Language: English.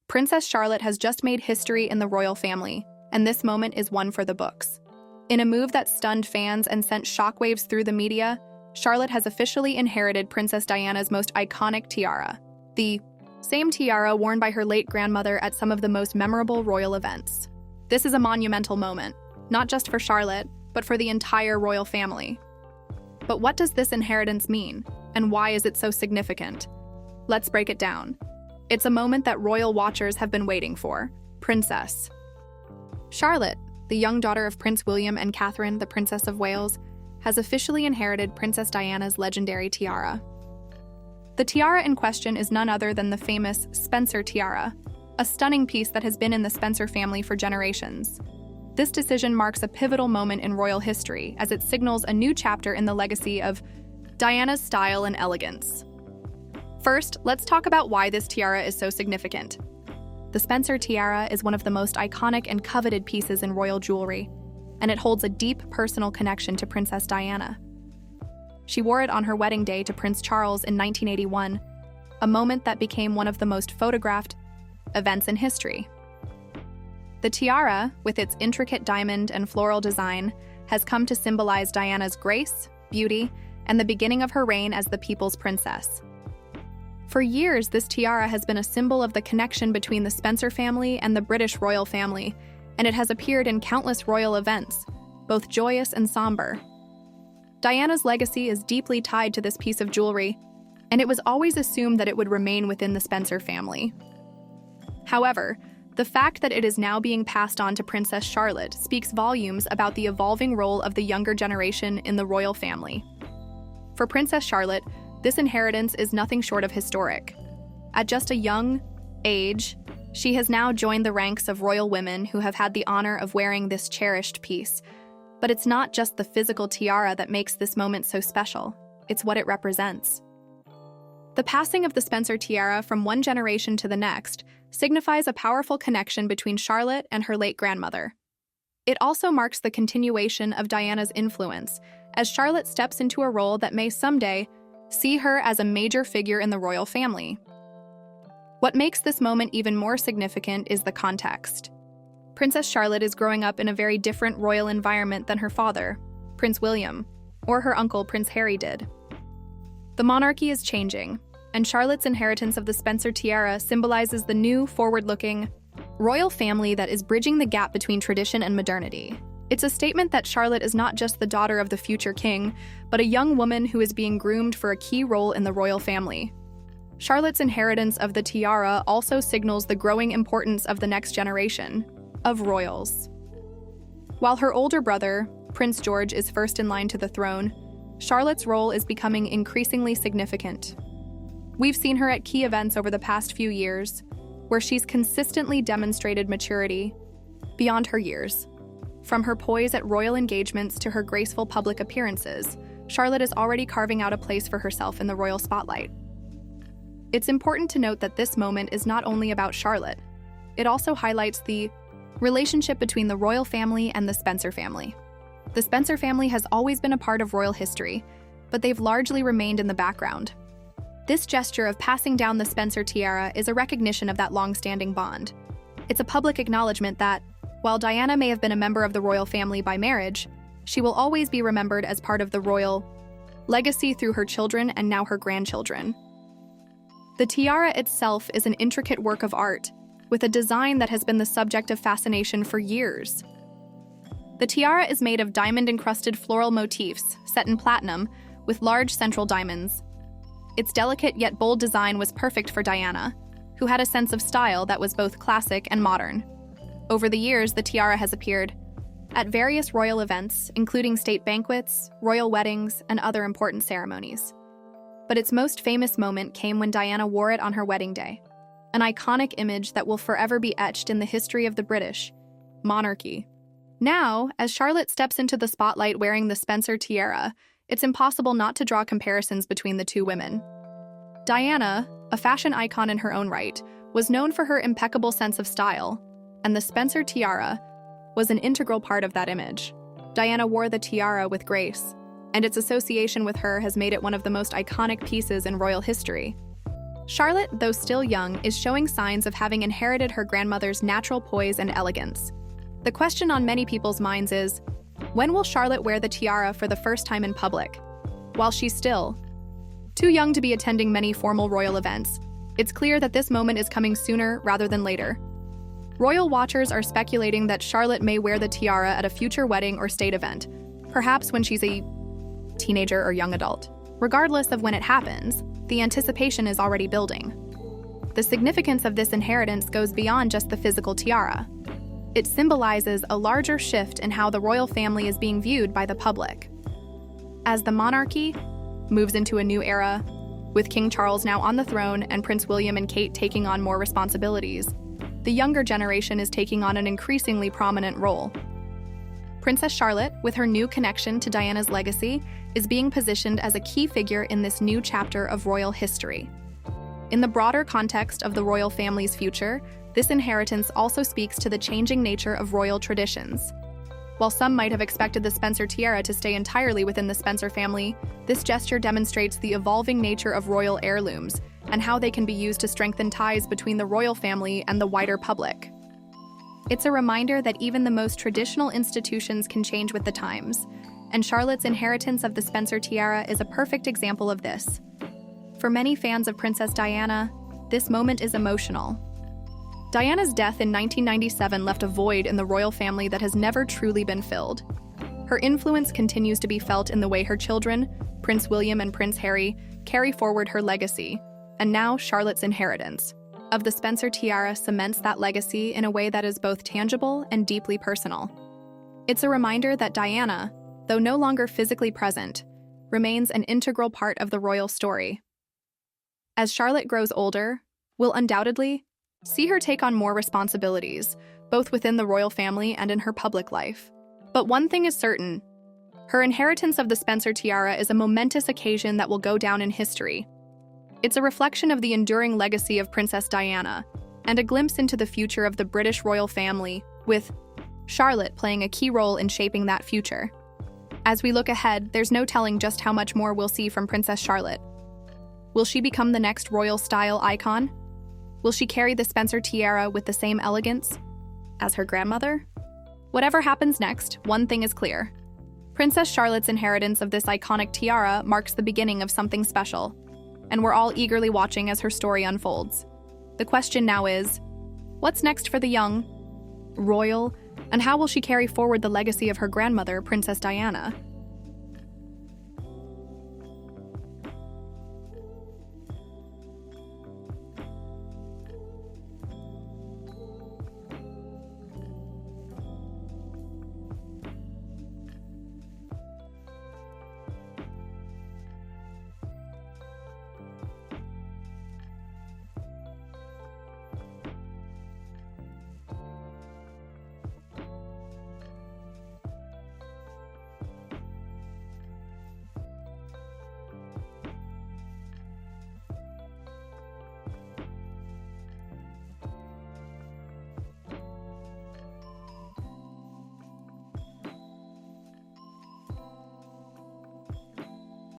Princess Charlotte has just made history in the royal family, and this moment is one for the books. In a move that stunned fans and sent shockwaves through the media, Charlotte has officially inherited Princess Diana's most iconic tiara, the same tiara worn by her late grandmother at some of the most memorable royal events. This is a monumental moment, not just for Charlotte, but for the entire royal family. But what does this inheritance mean, and why is it so significant? Let's break it down. It's a moment that royal watchers have been waiting for. Princess Charlotte, the young daughter of Prince William and Catherine, the Princess of Wales, has officially inherited Princess Diana's legendary tiara. The tiara in question is none other than the famous Spencer tiara, a stunning piece that has been in the Spencer family for generations. This decision marks a pivotal moment in royal history as it signals a new chapter in the legacy of Diana's style and elegance. First, let's talk about why this tiara is so significant. The Spencer tiara is one of the most iconic and coveted pieces in royal jewelry, and it holds a deep personal connection to Princess Diana. She wore it on her wedding day to Prince Charles in 1981, a moment that became one of the most photographed events in history. The tiara, with its intricate diamond and floral design, has come to symbolize Diana's grace, beauty, and the beginning of her reign as the people's princess. For years, this tiara has been a symbol of the connection between the Spencer family and the British royal family, and it has appeared in countless royal events, both joyous and somber. Diana's legacy is deeply tied to this piece of jewelry, and it was always assumed that it would remain within the Spencer family. However, the fact that it is now being passed on to Princess Charlotte speaks volumes about the evolving role of the younger generation in the royal family. For Princess Charlotte, this inheritance is nothing short of historic. At just a young age, she has now joined the ranks of royal women who have had the honor of wearing this cherished piece. But it's not just the physical tiara that makes this moment so special, it's what it represents. The passing of the Spencer tiara from one generation to the next signifies a powerful connection between Charlotte and her late grandmother. It also marks the continuation of Diana's influence, as Charlotte steps into a role that may someday see her as a major figure in the royal family. What makes this moment even more significant is the context. Princess Charlotte is growing up in a very different royal environment than her father, Prince William, or her uncle, Prince Harry, did. The monarchy is changing, and Charlotte's inheritance of the Spencer tiara symbolizes the new, forward-looking royal family that is bridging the gap between tradition and modernity. It's a statement that Charlotte is not just the daughter of the future king, but a young woman who is being groomed for a key role in the royal family. Charlotte's inheritance of the tiara also signals the growing importance of the next generation of royals. While her older brother, Prince George, is first in line to the throne, Charlotte's role is becoming increasingly significant. We've seen her at key events over the past few years, where she's consistently demonstrated maturity beyond her years. From her poise at royal engagements to her graceful public appearances, Charlotte is already carving out a place for herself in the royal spotlight. It's important to note that this moment is not only about Charlotte. It also highlights the relationship between the royal family and the Spencer family. The Spencer family has always been a part of royal history, but they've largely remained in the background. This gesture of passing down the Spencer tiara is a recognition of that long-standing bond. It's a public acknowledgement that, while Diana may have been a member of the royal family by marriage, she will always be remembered as part of the royal legacy through her children and now her grandchildren. The tiara itself is an intricate work of art, with a design that has been the subject of fascination for years. The tiara is made of diamond-encrusted floral motifs set in platinum with large central diamonds. Its delicate yet bold design was perfect for Diana, who had a sense of style that was both classic and modern. Over the years, the tiara has appeared at various royal events, including state banquets, royal weddings, and other important ceremonies. But its most famous moment came when Diana wore it on her wedding day, an iconic image that will forever be etched in the history of the British monarchy. Now, as Charlotte steps into the spotlight wearing the Spencer tiara, it's impossible not to draw comparisons between the two women. Diana, a fashion icon in her own right, was known for her impeccable sense of style, and the Spencer tiara was an integral part of that image. Diana wore the tiara with grace, and its association with her has made it one of the most iconic pieces in royal history. Charlotte, though still young, is showing signs of having inherited her grandmother's natural poise and elegance. The question on many people's minds is, when will Charlotte wear the tiara for the first time in public? While she's still too young to be attending many formal royal events, it's clear that this moment is coming sooner rather than later. Royal watchers are speculating that Charlotte may wear the tiara at a future wedding or state event, perhaps when she's a teenager or young adult. Regardless of when it happens, the anticipation is already building. The significance of this inheritance goes beyond just the physical tiara. It symbolizes a larger shift in how the royal family is being viewed by the public. As the monarchy moves into a new era, with King Charles now on the throne and Prince William and Kate taking on more responsibilities, the younger generation is taking on an increasingly prominent role. Princess Charlotte, with her new connection to Diana's legacy, is being positioned as a key figure in this new chapter of royal history. In the broader context of the royal family's future, this inheritance also speaks to the changing nature of royal traditions. While some might have expected the Spencer tiara to stay entirely within the Spencer family, this gesture demonstrates the evolving nature of royal heirlooms and how they can be used to strengthen ties between the royal family and the wider public. It's a reminder that even the most traditional institutions can change with the times, and Charlotte's inheritance of the Spencer tiara is a perfect example of this. For many fans of Princess Diana, this moment is emotional. Diana's death in 1997 left a void in the royal family that has never truly been filled. Her influence continues to be felt in the way her children, Prince William and Prince Harry, carry forward her legacy, and now Charlotte's inheritance of the Spencer tiara cements that legacy in a way that is both tangible and deeply personal. It's a reminder that Diana, though no longer physically present, remains an integral part of the royal story. As Charlotte grows older, we'll undoubtedly see her take on more responsibilities, both within the royal family and in her public life. But one thing is certain: her inheritance of the Spencer tiara is a momentous occasion that will go down in history. It's a reflection of the enduring legacy of Princess Diana, and a glimpse into the future of the British royal family, with Charlotte playing a key role in shaping that future. As we look ahead, there's no telling just how much more we'll see from Princess Charlotte. Will she become the next royal-style icon? Will she carry the Spencer tiara with the same elegance as her grandmother? Whatever happens next, one thing is clear. Princess Charlotte's inheritance of this iconic tiara marks the beginning of something special, and we're all eagerly watching as her story unfolds. The question now is, what's next for the young royal, and how will she carry forward the legacy of her grandmother, Princess Diana?